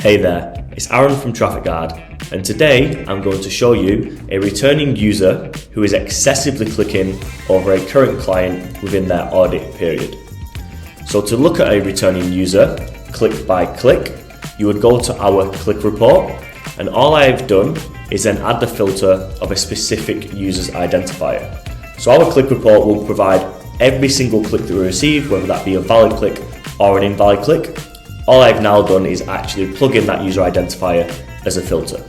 Hey there, it's Aaron from TrafficGuard, and today I'm going to show you a returning user who is excessively clicking over a current client within their audit period. So to look at a returning user, click by click, you would go to our click report, and all I have done is then add the filter of a specific user's identifier. So our click report will provide every single click that we receive, whether that be a valid click or an invalid click. All I've now done is actually plug in that user identifier as a filter.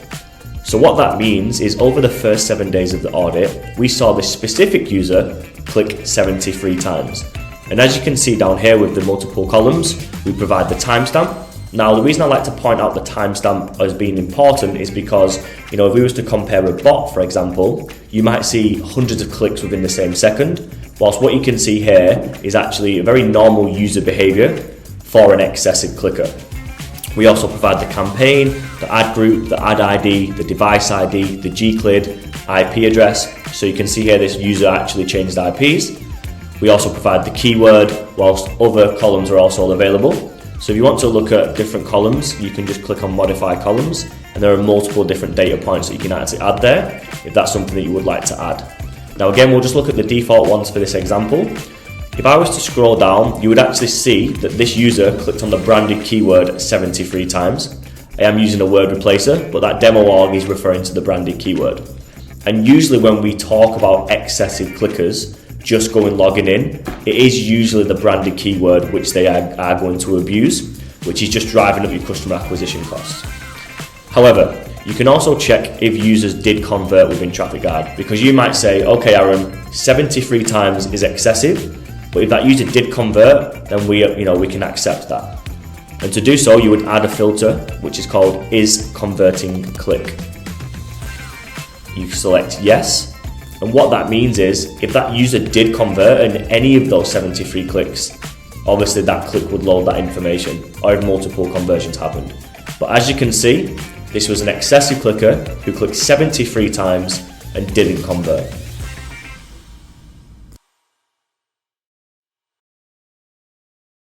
So what that means is over the first 7 days of the audit, we saw this specific user click 73 times. And as you can see down here with the multiple columns, we provide the timestamp. Now the reason I like to point out the timestamp as being important is because, if we was to compare a bot, for example, you might see hundreds of clicks within the same second, whilst what you can see here is actually a very normal user behavior for an excessive clicker. We also provide the campaign, the ad group, the ad ID, the device ID, the G-CLID, IP address. So you can see here this user actually changed IPs. We also provide the keyword, whilst other columns are also available. So if you want to look at different columns, you can just click on modify columns, and there are multiple different data points that you can actually add there if that's something that you would like to add. Now again, we'll just look at the default ones for this example. If I was to scroll down, you would actually see that this user clicked on the branded keyword 73 times. I am using a word replacer, but that demo log is referring to the branded keyword. And usually when we talk about excessive clickers just logging in, it is usually the branded keyword which they are going to abuse, which is just driving up your customer acquisition costs. However, you can also check if users did convert within TrafficGuard, because you might say, okay Aaron, 73 times is excessive, but if that user did convert, then we can accept that. And to do so, you would add a filter which is called is converting click. You select yes, and what that means is if that user did convert in any of those 73 clicks, obviously that click would load that information, or if multiple conversions happened. But as you can see, this was an excessive clicker who clicked 73 times and didn't convert.